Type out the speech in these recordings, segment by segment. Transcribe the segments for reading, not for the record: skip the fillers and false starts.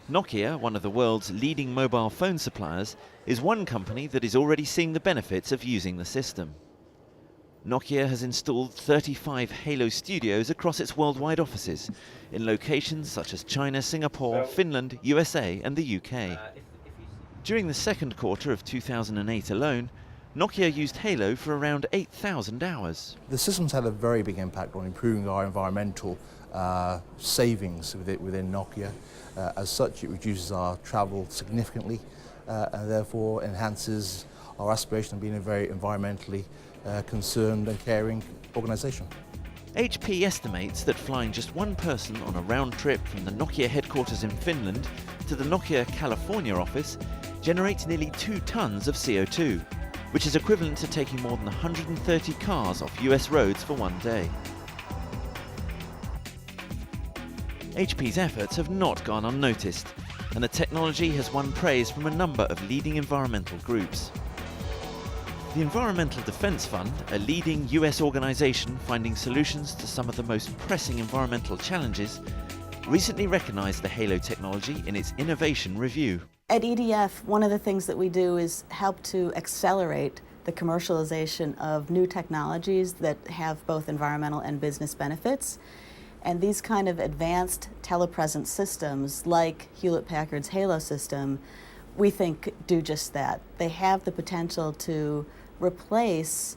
Nokia, one of the world's leading mobile phone suppliers, is one company that is already seeing the benefits of using the system. Nokia has installed 35 Halo studios across its worldwide offices, in locations such as China, Singapore, Finland, USA and the UK. During the second quarter of 2008 alone, Nokia used Halo for around 8,000 hours. The system's had a very big impact on improving our environmental savings within Nokia. As such, it reduces our travel significantly and therefore enhances our aspiration of being a very environmentally concerned and caring organisation. HP estimates that flying just one person on a round trip from the Nokia headquarters in Finland to the Nokia California office generates nearly 2 tons of CO2, which is equivalent to taking more than 130 cars off US roads for one day. HP's efforts have not gone unnoticed, and the technology has won praise from a number of leading environmental groups. The Environmental Defense Fund, a leading US organisation finding solutions to some of the most pressing environmental challenges, recently recognised the Halo technology in its Innovation Review. At EDF, one of the things that we do is help to accelerate the commercialization of new technologies that have both environmental and business benefits. And these kind of advanced telepresence systems, like Hewlett-Packard's Halo system, we think do just that. They have the potential to replace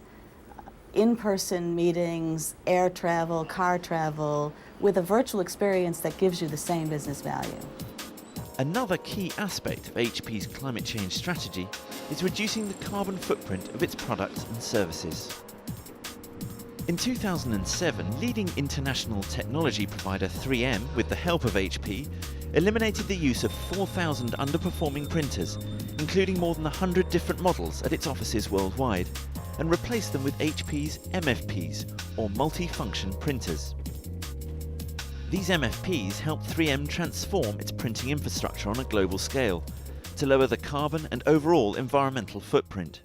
in-person meetings, air travel, car travel, with a virtual experience that gives you the same business value. Another key aspect of HP's climate change strategy is reducing the carbon footprint of its products and services. In 2007, leading international technology provider 3M, with the help of HP, eliminated the use of 4,000 underperforming printers, including more than 100 different models at its offices worldwide, and replaced them with HP's MFPs, or multi-function printers. These MFPs helped 3M transform its printing infrastructure on a global scale to lower the carbon and overall environmental footprint.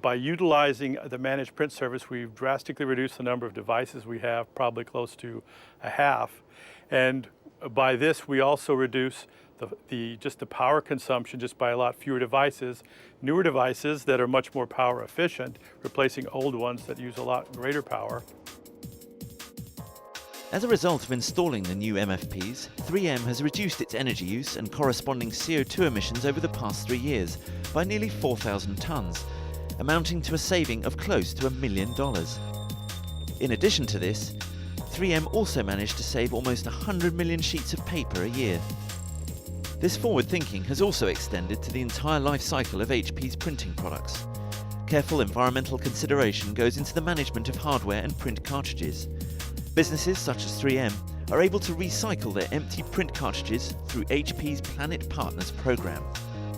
By utilizing the managed print service, we've drastically reduced the number of devices we have, probably close to a half. And by this, we also reduce the power consumption just by a lot fewer devices, newer devices that are much more power efficient, replacing old ones that use a lot greater power. As a result of installing the new MFPs, 3M has reduced its energy use and corresponding CO2 emissions over the past 3 years by nearly 4,000 tonnes, amounting to a saving of close to $1 million. In addition to this, 3M also managed to save almost 100 million sheets of paper a year. This forward thinking has also extended to the entire life cycle of HP's printing products. Careful environmental consideration goes into the management of hardware and print cartridges. Businesses such as 3M are able to recycle their empty print cartridges through HP's Planet Partners program.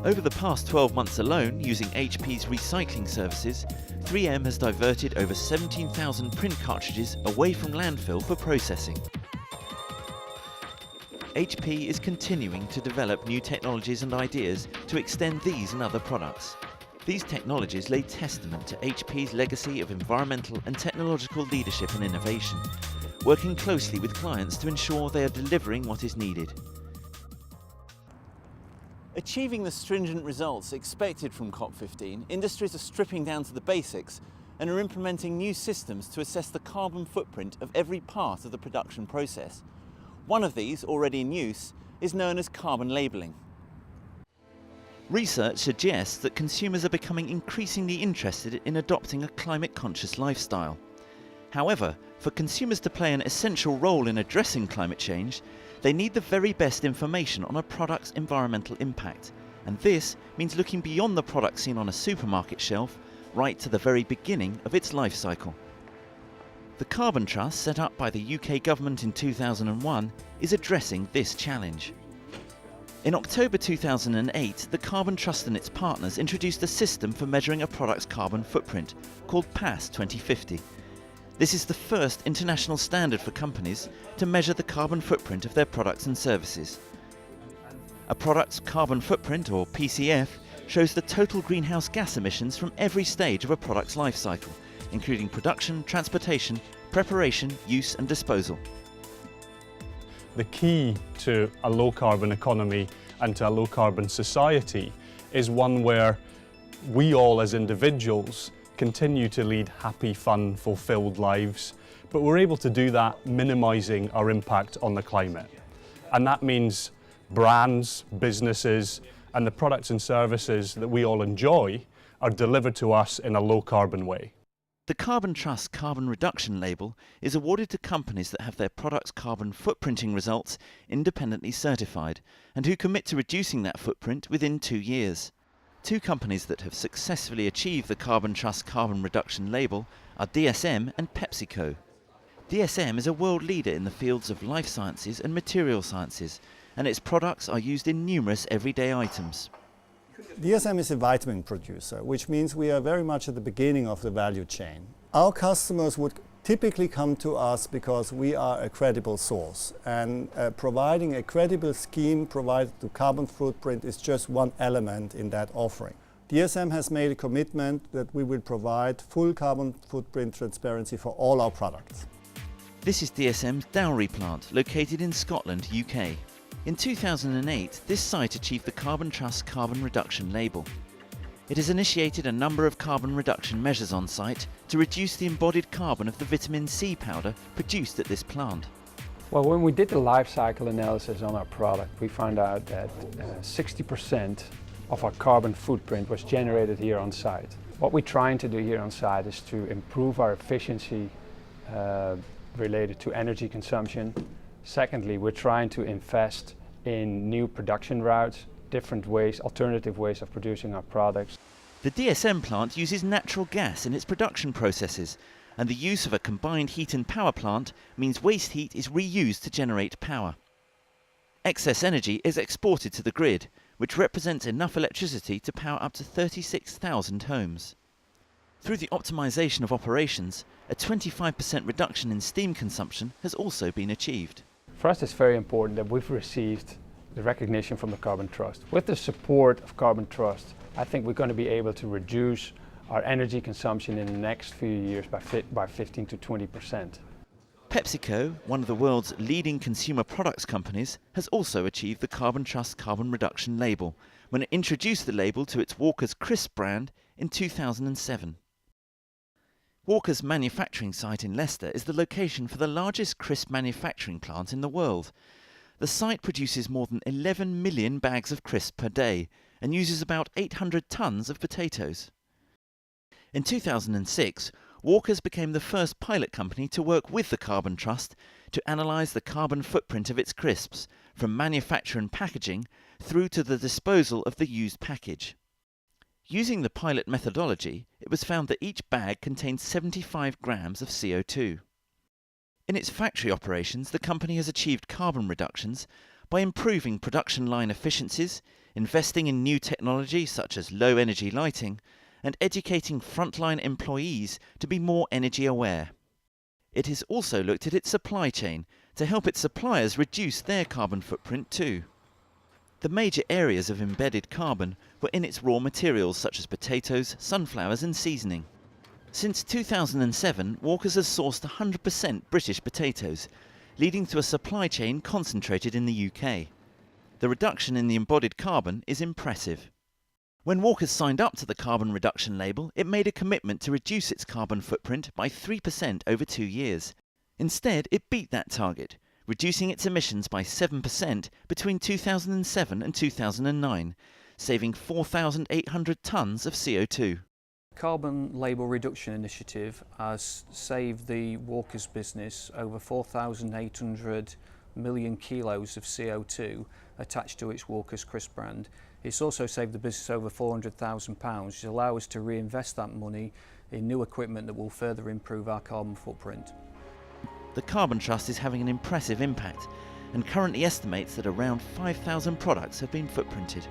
Over the past 12 months alone, using HP's recycling services, 3M has diverted over 17,000 print cartridges away from landfill for processing. HP is continuing to develop new technologies and ideas to extend these and other products. These technologies lay testament to HP's legacy of environmental and technological leadership and innovation, working closely with clients to ensure they are delivering what is needed. Achieving the stringent results expected from COP15, industries are stripping down to the basics and are implementing new systems to assess the carbon footprint of every part of the production process. One of these, already in use, is known as carbon labelling. Research suggests that consumers are becoming increasingly interested in adopting a climate-conscious lifestyle. However, for consumers to play an essential role in addressing climate change, they need the very best information on a product's environmental impact, and this means looking beyond the product seen on a supermarket shelf right to the very beginning of its life cycle. The Carbon Trust, set up by the UK government in 2001, is addressing this challenge. In October 2008, the Carbon Trust and its partners introduced a system for measuring a product's carbon footprint called PAS 2050. This is the first international standard for companies to measure the carbon footprint of their products and services. A product's carbon footprint, or PCF, shows the total greenhouse gas emissions from every stage of a product's life cycle, including production, transportation, preparation, use and disposal. the key to a low-carbon economy and to a low-carbon society is one where we all as individuals continue to lead happy, fun, fulfilled lives, but we're able to do that minimising our impact on the climate. And that means brands, businesses, and the products and services that we all enjoy are delivered to us in a low-carbon way. The Carbon Trust Carbon Reduction label is awarded to companies that have their product's carbon footprinting results independently certified and who commit to reducing that footprint within 2 years. 2 companies that have successfully achieved the Carbon Trust Carbon Reduction label are DSM and PepsiCo. DSM is a world leader in the fields of life sciences and material sciences, and its products are used in numerous everyday items. DSM is a vitamin producer, which means we are very much at the beginning of the value chain. Our customers would typically come to us because we are a credible source, and providing a credible scheme provided to carbon footprint is just one element in that offering. DSM has made a commitment that we will provide full carbon footprint transparency for all our products. This is DSM's Dowry plant, located in Scotland, UK. In 2008, this site achieved the Carbon Trust Carbon Reduction label. It has initiated a number of carbon reduction measures on site to reduce the embodied carbon of the vitamin C powder produced at this plant. Well, when we did the life cycle analysis on our product, we found out that 60% of our carbon footprint was generated here on site. What we're trying to do here on site is to improve our efficiency related to energy consumption. Secondly, we're trying to invest in new production routes, different ways, alternative ways of producing our products. The DSM plant uses natural gas in its production processes, and the use of a combined heat and power plant means waste heat is reused to generate power. Excess energy is exported to the grid, which represents enough electricity to power up to 36,000 homes. Through the optimization of operations, a 25% reduction in steam consumption has also been achieved. For us, it's very important that we've received the recognition from the Carbon Trust. With the support of Carbon Trust, I think we're going to be able to reduce our energy consumption in the next few years by 15 to 20%. PepsiCo, one of the world's leading consumer products companies, has also achieved the Carbon Trust Carbon Reduction label when it introduced the label to its Walker's Crisp brand in 2007. Walker's manufacturing site in Leicester is the location for the largest crisp manufacturing plant in the world. The site produces more than 11 million bags of crisp per day and uses about 800 tons of potatoes. In 2006, Walker's became the first pilot company to work with the Carbon Trust to analyse the carbon footprint of its crisps, from manufacture and packaging through to the disposal of the used package. Using the pilot methodology, it was found that each bag contained 75 grams of CO2. In its factory operations, the company has achieved carbon reductions by improving production line efficiencies, investing in new technology such as low-energy lighting, and educating frontline employees to be more energy aware. It has also looked at its supply chain to help its suppliers reduce their carbon footprint too. The major areas of embedded carbon were in its raw materials such as potatoes, sunflowers and seasoning. Since 2007, Walker's has sourced 100% British potatoes, leading to a supply chain concentrated in the UK. The reduction in the embodied carbon is impressive. When Walker's signed up to the carbon reduction label, it made a commitment to reduce its carbon footprint by 3% over 2 years. Instead, it beat that target, reducing its emissions by 7% between 2007 and 2009, saving 4,800 tonnes of CO2. Carbon Label Reduction Initiative has saved the Walker's business over 4,800 million kilos of CO2 attached to its Walker's Crisp brand. It's also saved the business over £400,000, which allows us to reinvest that money in new equipment that will further improve our carbon footprint. The Carbon Trust is having an impressive impact and currently estimates that around 5,000 products have been footprinted.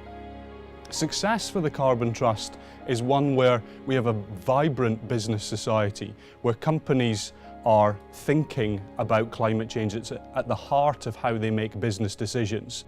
Success for the Carbon Trust is one where we have a vibrant business society, where companies are thinking about climate change. It's at the heart of how they make business decisions.